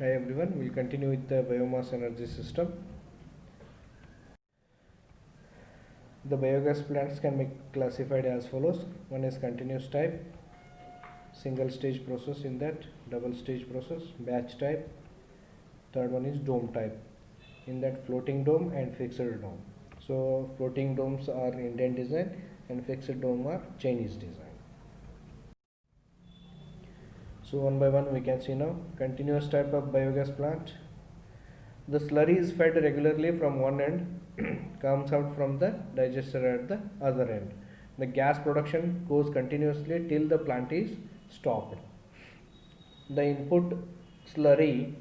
Hi everyone, we'll continue with the biomass energy system. The biogas plants can be classified as follows. One is continuous type, single stage process in that, double stage process, batch type. Third one is dome type, in that floating dome and fixed dome. So floating domes are Indian design and fixed dome are Chinese design. So one by one we can see now. Continuous type of biogas plant. The slurry is fed regularly from one end, comes out from the digester at the other end. The gas production goes continuously till the plant is stopped. The input slurry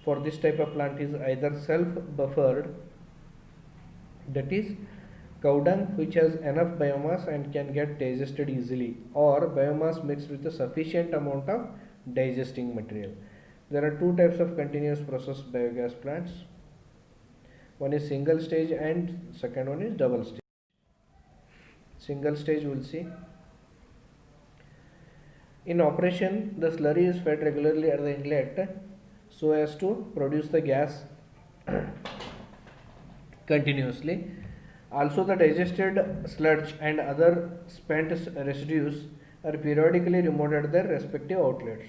for this type of plant is either self-buffered, that is cow dung which has enough biomass and can get digested easily, or biomass mixed with a sufficient amount of digesting material. There are two types of continuous process biogas plants. One is single stage and second one is double stage. Single stage we'll see. In operation, the slurry is fed regularly at the inlet so as to produce the gas continuously. Also, the digested sludge and other spent residues are periodically removed at their respective outlets.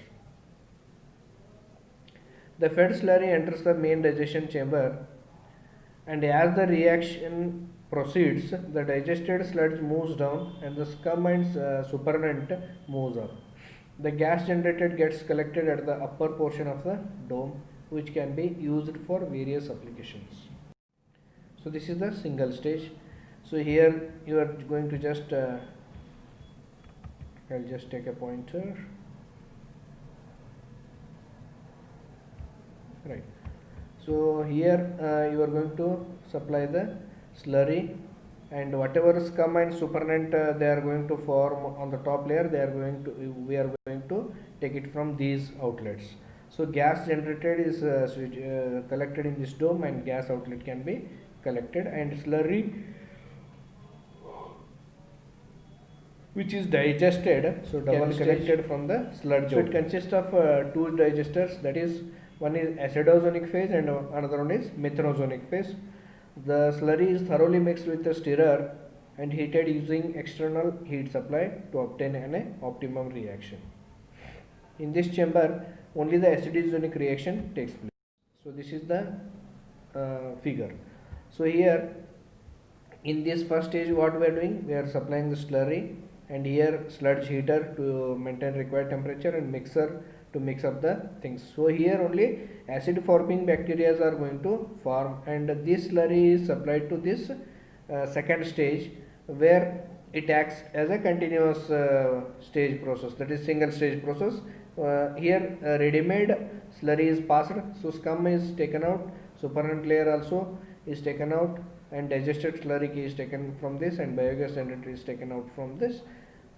The fed slurry enters the main digestion chamber, and as the reaction proceeds, the digested sludge moves down and the scum and supernatant moves up. The gas generated gets collected at the upper portion of the dome, which can be used for various applications. So this is the single stage. So here you are going to just I'll just take a pointer. Right. So here you are going to supply the slurry, and whatever scum and supernatant they are going to form on the top layer, we are going to take it from these outlets. So gas generated is collected in this dome, and gas outlet can be collected, and slurry which is digested, so double collected from the sludge. So it consists of two digesters, that is, one is acidozonic phase and another one is methanozonic phase. The slurry is thoroughly mixed with the stirrer and heated using external heat supply to obtain an optimum reaction. In this chamber, only the acidozonic reaction takes place. So this is the figure. So here in this first stage, what we are doing, we are supplying the slurry, and here sludge heater to maintain required temperature and mixer to mix up the things. So here only acid forming bacteria are going to form, and this slurry is supplied to this second stage, where it acts as a continuous stage process, that is single stage process. Here ready-made slurry is passed, so scum is taken out, supernatant layer also is taken out, and digested slurry is taken from this, and biogas generator is taken out from this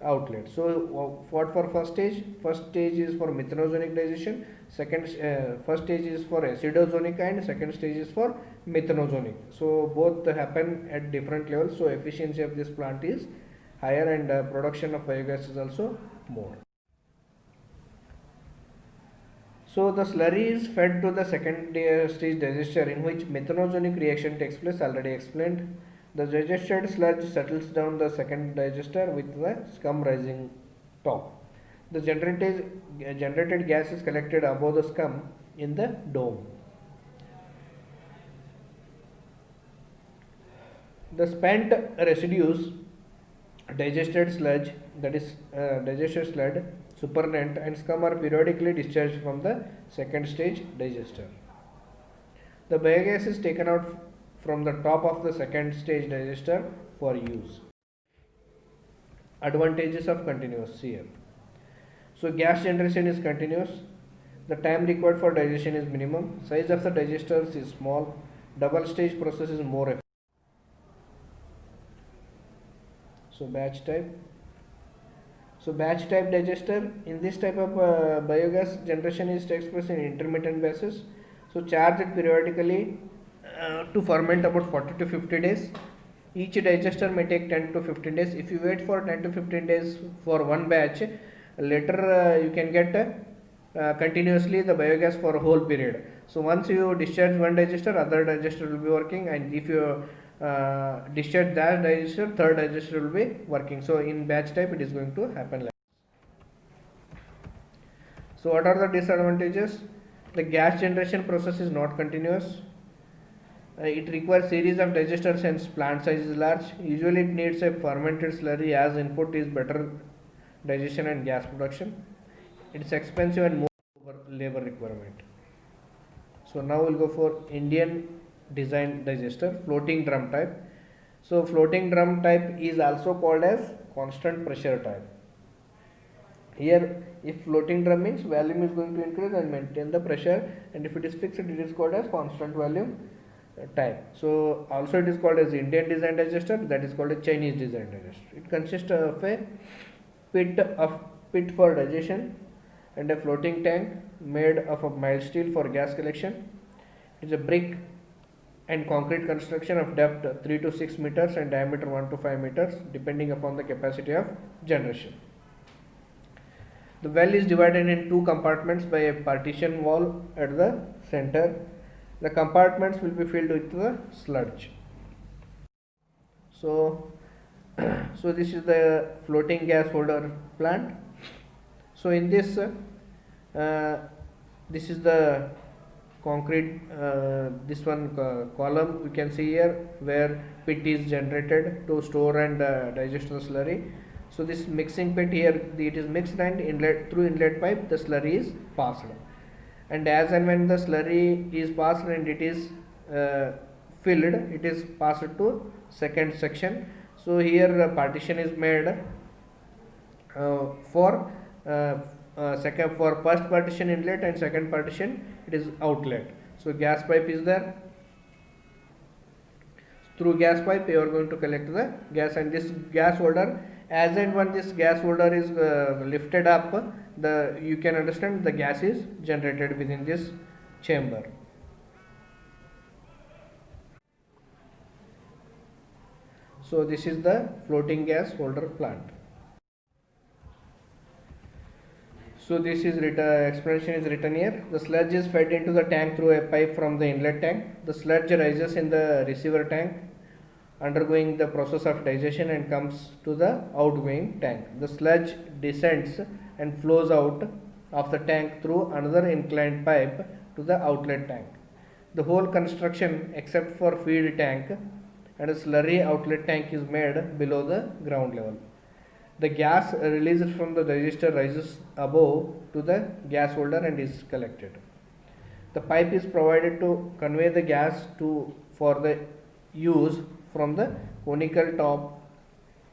outlet. So what for first stage? First stage is for methanozonic digestion, first stage is for acidozonic, and second stage is for methanozonic. So both happen at different levels, so efficiency of this plant is higher, and production of biogas is also more. So the slurry is fed to the second stage digester, in which methanozonic reaction takes place, already explained. The digested sludge settles down the second digester with the scum rising top. The generated gas is collected above the scum in the dome. The spent residues, digested sludge, that is digested sludge, supernatant and scum are periodically discharged from the second stage digester. The biogas is taken out from the top of the second stage digester for use. Advantages of continuous here. So gas generation is continuous. The time required for digestion is minimum. Size of the digesters is small. Double stage process is more efficient. So batch type. So batch type digester, in this type of biogas generation is takes place in intermittent basis. So charge it periodically to ferment about 40 to 50 days. Each digester may take 10 to 15 days. If you wait for 10 to 15 days for one batch, later you can get continuously the biogas for a whole period. So once you discharge one digester, other digester will be working, and if you discharge that digester, third digester will be working. So in batch type it is going to happen like. So what are the disadvantages? The gas generation process is not continuous. It requires series of digesters and plant size is large. Usually it needs a fermented slurry as input is better digestion and gas production. It's expensive and more labor requirement. So now we'll go for Indian design digester, floating drum type. So floating drum type is also called as constant pressure type. Here, if floating drum means volume is going to increase and maintain the pressure, and if it is fixed, it is called as constant volume type. So also it is called as Indian design digester, that is called a Chinese design digester. It consists of a pit for digestion and a floating tank made of a mild steel for gas collection. It is a brick and concrete construction of depth 3 to 6 meters and diameter 1 to 5 meters depending upon the capacity of generation. The well is divided in two compartments by a partition wall at the center. The compartments will be filled with the sludge. So, so this is the floating gas holder plant. So in this, this is the concrete, this one column we can see here where pit is generated to store and digest the slurry. So this mixing pit here, it is mixed and inlet through inlet pipe the slurry is passed, and as and when the slurry is passed and it is filled, it is passed to second section. So here a partition is made for second, for first partition inlet and second partition it is outlet. So gas pipe is there. Through gas pipe you are going to collect the gas, and this gas holder, as and when this gas holder is lifted up, you can understand the gas is generated within this chamber. So this is the floating gas holder plant. So this is explanation is written here. The sludge is fed into the tank through a pipe from the inlet tank. The sludge rises in the receiver tank, undergoing the process of digestion, and comes to the outgoing tank. The sludge descends and flows out of the tank through another inclined pipe to the outlet tank. The whole construction except for feed tank and a slurry outlet tank is made below the ground level. The gas released from the digester rises above to the gas holder and is collected. The pipe is provided to convey the gas for the use from the conical top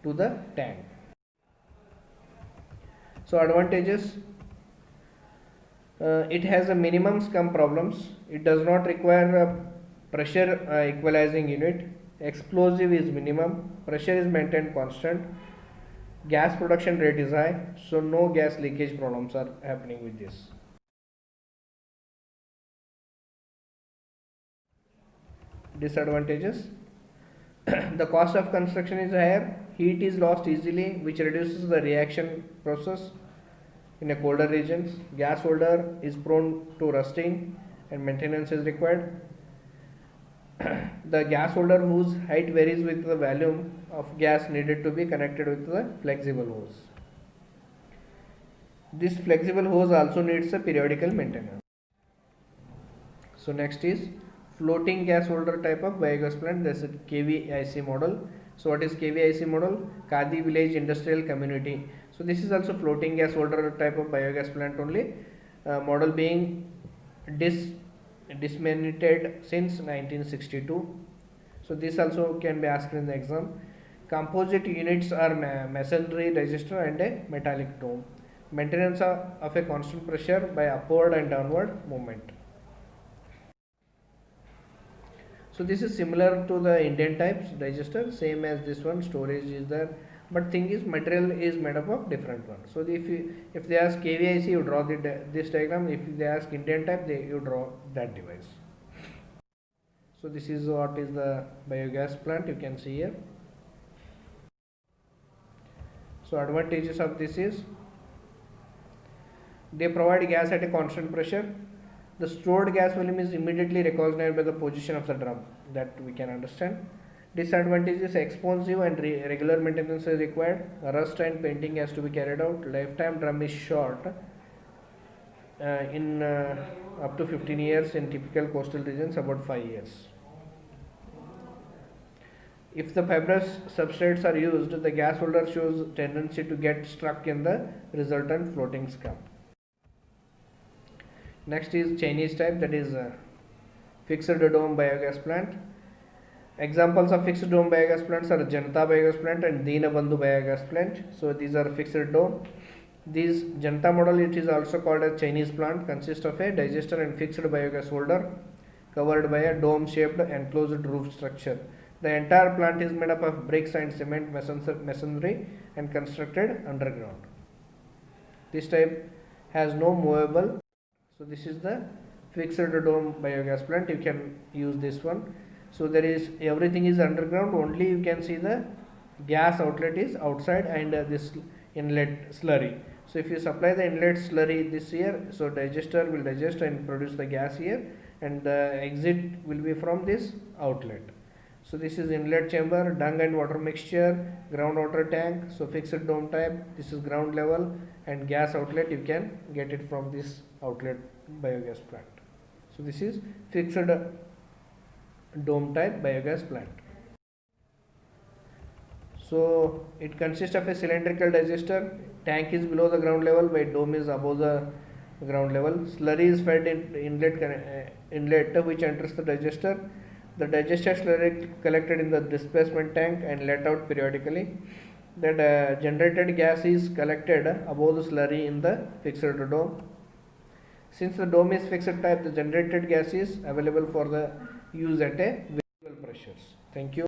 to the tank. So advantages, it has a minimum scum problems. It does not require a pressure equalizing unit. Explosive is minimum. Pressure is maintained constant. Gas production rate is high, so no gas leakage problems are happening with this. Disadvantages, the cost of construction is higher, heat is lost easily, which reduces the reaction process in a colder regions. Gas holder is prone to rusting and maintenance is required. The gas holder whose height varies with the volume of gas needed to be connected with the flexible hose. This flexible hose also needs a periodical maintenance. So next is floating gas holder type of biogas plant. This is KVIC model. So what is KVIC model? Kadi Village Industrial Community. So this is also floating gas holder type of biogas plant only. Model being disseminated since 1962. So this also can be asked in the exam. Composite units are masonry digester and a metallic dome. Maintenance of a constant pressure by upward and downward movement. So this is similar to the Indian types digester, same as this one. Storage is there, but thing is material is made up of different ones. So if they ask KVIC, you draw this diagram. If they ask Indian type, you draw that device. So this is what is the biogas plant, you can see here. So advantages of this is They provide gas at a constant pressure. The stored gas volume is immediately recognized by the position of the drum, that we can understand. Disadvantage is expensive and regular maintenance is required. Rust and painting has to be carried out. Lifetime drum is short, in up to 15 years, in typical coastal regions about 5 years. If the fibrous substrates are used, the gas holder shows tendency to get stuck in the resultant floating scum. Next is Chinese type, that is fixed dome biogas plant. Examples of fixed dome biogas plants are Janata biogas plant and Deenabandhu biogas plant. So these are fixed dome. This Janata model, it is also called a Chinese plant, consists of a digester and fixed biogas holder covered by a dome shaped enclosed roof structure. The entire plant is made up of bricks and cement masonry and constructed underground. This type has no movable. So this is the fixed dome biogas plant. You can use this one. So there is everything is underground. Only you can see the gas outlet is outside and this inlet slurry. So if you supply the inlet slurry this here, so digester will digest and produce the gas here, and the exit will be from this outlet. So this is inlet chamber, dung and water mixture, groundwater tank. So fixed dome type, this is ground level, and gas outlet you can get it from this outlet biogas plant. So this is fixed dome type biogas plant. So it consists of a cylindrical digester. Tank is below the ground level while dome is above the ground level. Slurry is fed in inlet which enters the digester. The digester slurry collected in the displacement tank and let out periodically. That generated gas is collected above the slurry in the fixed dome. Since the dome is fixed type, the generated gas is available for the use at a variable pressures. Thank you.